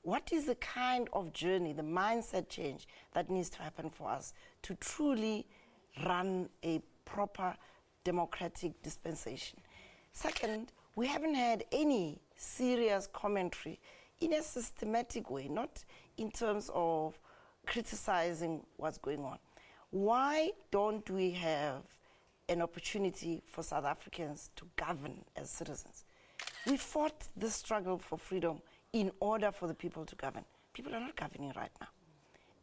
what is the kind of journey, the mindset change that needs to happen for us to truly run a proper democratic dispensation? Second, we haven't had any serious commentary in a systematic way, not in terms of criticizing what's going on. Why don't we have an opportunity for South Africans to govern as citizens? We fought this struggle for freedom in order for the people to govern. People are not governing right now.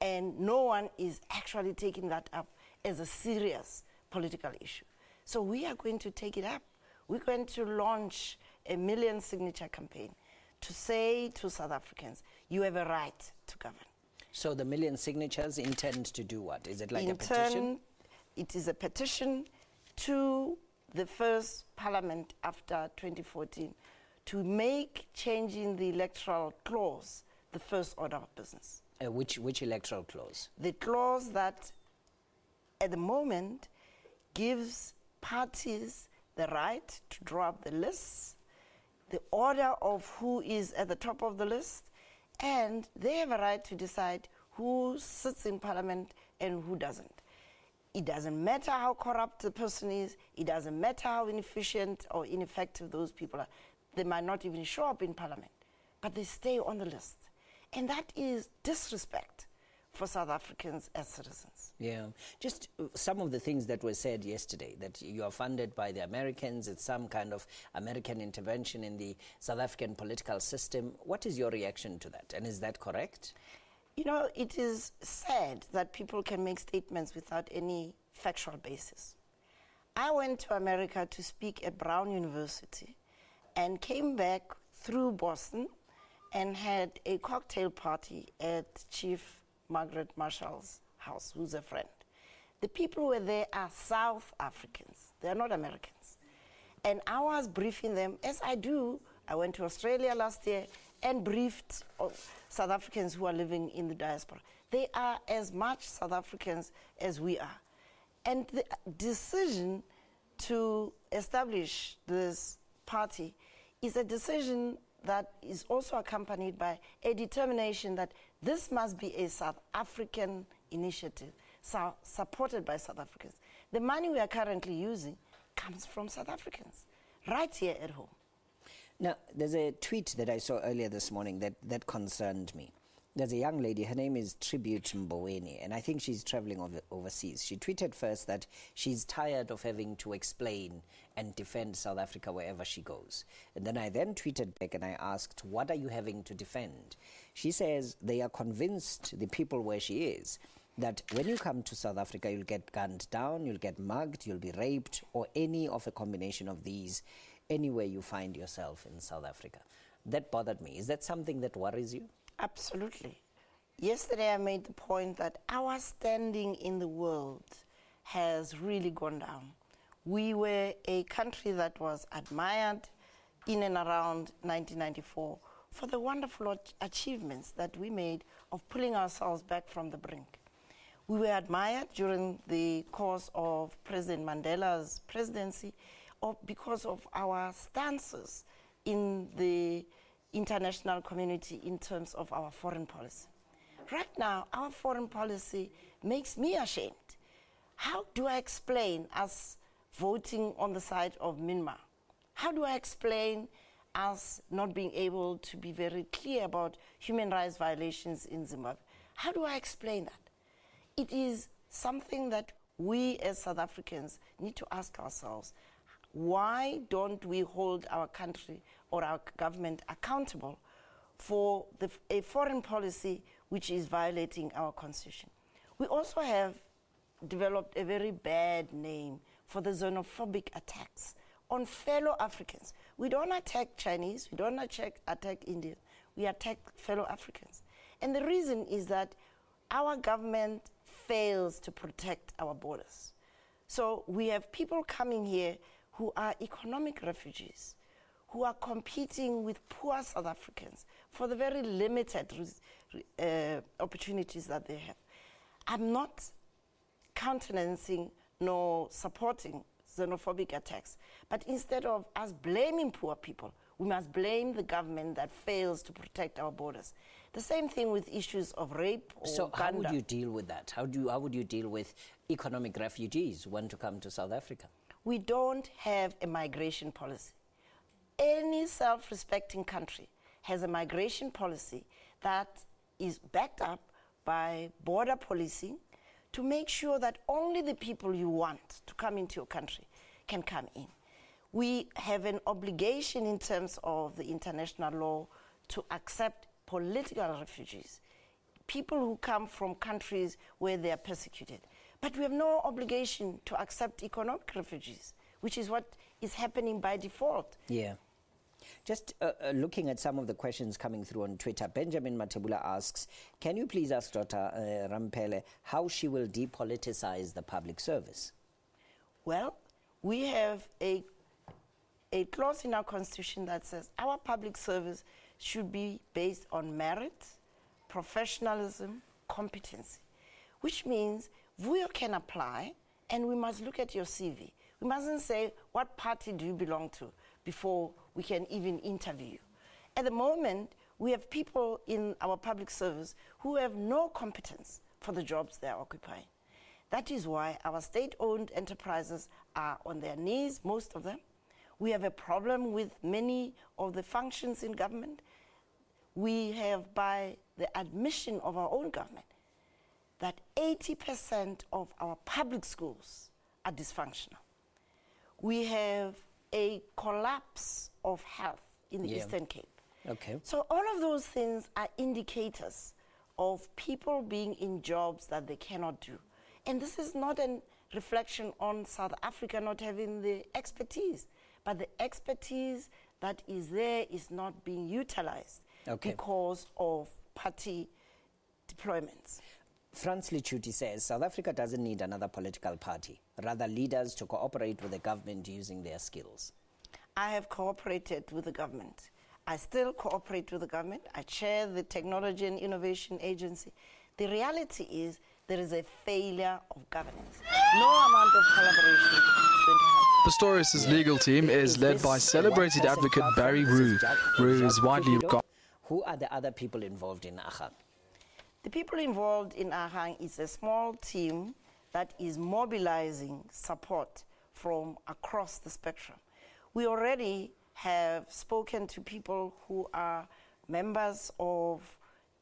And no one is actually taking that up as a serious political issue. So we are going to take it up. We're going to launch a 1 million signature campaign to say to South Africans, you have a right to govern. So the 1 million signatures intend to do what? Is it like a petition? It is a petition to the first parliament after 2014 to make changing the electoral clause the first order of business. Which electoral clause? The clause that at the moment gives parties the right to draw up the lists, the order of who is at the top of the list, and they have a right to decide who sits in parliament and who doesn't. It doesn't matter how corrupt the person is, it doesn't matter how inefficient or ineffective those people are. They might not even show up in parliament, but they stay on the list. And that is disrespect for South Africans as citizens. Yeah, just some of the things that were said yesterday, that you are funded by the Americans, it's some kind of American intervention in the South African political system. What is your reaction to that? And is that correct? You know, it is sad that people can make statements without any factual basis. I went to America to speak at Brown University and came back through Boston and had a cocktail party at Chief Margaret Marshall's house, who's a friend. The people who were there are South Africans. They're not Americans. And I was briefing them, as I do. I went to Australia last year and briefed South Africans who are living in the diaspora. They are as much South Africans as we are. And the decision to establish this party is a decision that is also accompanied by a determination that this must be a South African initiative, supported by South Africans. The money we are currently using comes from South Africans, right here at home. Now, there's a tweet that I saw earlier this morning that concerned me. There's a young lady, her name is Tribute Mboweni, and I think she's traveling overseas. She tweeted first that she's tired of having to explain and defend South Africa wherever she goes. And then I tweeted back and I asked, what are you having to defend? She says they are convinced, the people where she is, that when you come to South Africa, you'll get gunned down, you'll get mugged, you'll be raped, or any of a combination of these anywhere you find yourself in South Africa. That bothered me. Is that something that worries you? Absolutely. Yesterday I made the point that our standing in the world has really gone down. We were a country that was admired in and around 1994 for the wonderful achievements that we made of pulling ourselves back from the brink. We were admired during the course of President Mandela's presidency because of our stances in the international community in terms of our foreign policy. Right now, our foreign policy makes me ashamed. How do I explain us voting on the side of Myanmar? How do I explain us not being able to be very clear about human rights violations in Zimbabwe? How do I explain that? It is something that we as South Africans need to ask ourselves. Why don't we hold our country or our government accountable for a foreign policy which is violating our constitution? We also have developed a very bad name for the xenophobic attacks on fellow Africans. We don't attack Chinese, we don't attack Indians, we attack fellow Africans. And the reason is that our government fails to protect our borders. So we have people coming here who are economic refugees, who are competing with poor South Africans for the very limited opportunities that they have. I'm not countenancing nor supporting xenophobic attacks, but instead of us blaming poor people, We must blame the government that fails to protect our borders. The same thing with issues of rape or So how would gender. you deal with that? How would you deal with economic refugees who want to come to South Africa? We don't have a migration policy. Any self-respecting country has a migration policy that is backed up by border policing to make sure that only the people you want to come into your country can come in. We have an obligation in terms of the international law to accept political refugees, people who come from countries where they are persecuted. But we have no obligation to accept economic refugees, which is what is happening by default. Yeah. Just looking at some of the questions coming through on Twitter, Benjamin Matebula asks, can you please ask Dr. Ramphele how she will depoliticize the public service? Well, we have a clause in our constitution that says our public service should be based on merit, professionalism, competency, which means we can apply and we must look at your CV. We mustn't say, what party do you belong to before we can even interview you. At the moment, we have people in our public service who have no competence for the jobs they are occupying. That is why our state-owned enterprises are on their knees, most of them. We have a problem with many of the functions in government. We have, by the admission of our own government, that 80% of our public schools are dysfunctional. We have a collapse of health in the Eastern Cape. Okay. So all of those things are indicators of people being in jobs that they cannot do. And this is not a reflection on South Africa not having the expertise, but the expertise that is there is not being utilized because of party deployments. Franz Lichuti says, South Africa doesn't need another political party, rather leaders to cooperate with the government using their skills. I have cooperated with the government. I still cooperate with the government. I chair the Technology and Innovation Agency. The reality is there is a failure of governance. No amount of collaboration is going to help. Pistorius' legal team is led by celebrated advocate Barry Roux. Roux is widely regarded. Who are the other people involved in Agang? The people involved in Agang is a small team that is mobilizing support from across the spectrum. We already have spoken to people who are members of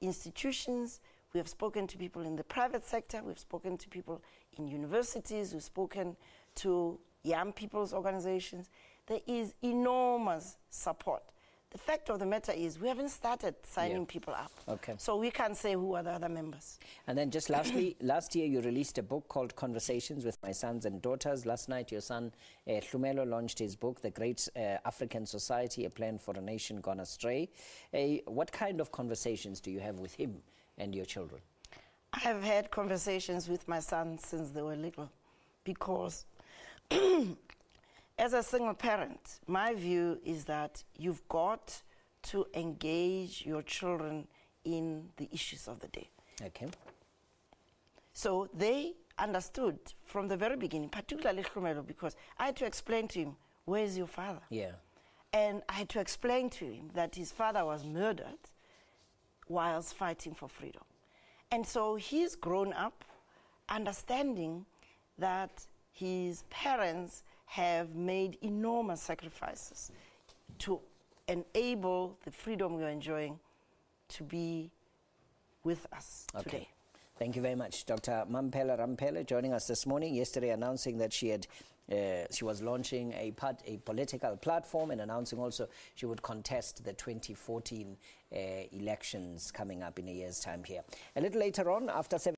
institutions. We have spoken to people in the private sector. We've spoken to people in universities. We've spoken to young people's organizations. There is enormous support. The fact of the matter is we haven't started signing people up. Okay. So we can't say who are the other members. And then just lastly, last year you released a book called Conversations with My Sons and Daughters. Last night your son, Hlumelo, launched his book, The Great African Society, A Plan for a Nation Gone Astray. What kind of conversations do you have with him and your children? I have had conversations with my sons since they were little because as a single parent, my view is that you've got to engage your children in the issues of the day. Okay. So they understood from the very beginning, particularly Hlumelo, because I had to explain to him, where is your father? Yeah. And I had to explain to him that his father was murdered whilst fighting for freedom. And so he's grown up understanding that his parents have made enormous sacrifices to enable the freedom we're enjoying to be with us today. Thank you very much. Dr. Mamphela Ramphele joining us this morning, yesterday announcing that she was launching a political platform and announcing also she would contest the 2014 elections coming up in a year's time here. A little later on, after 7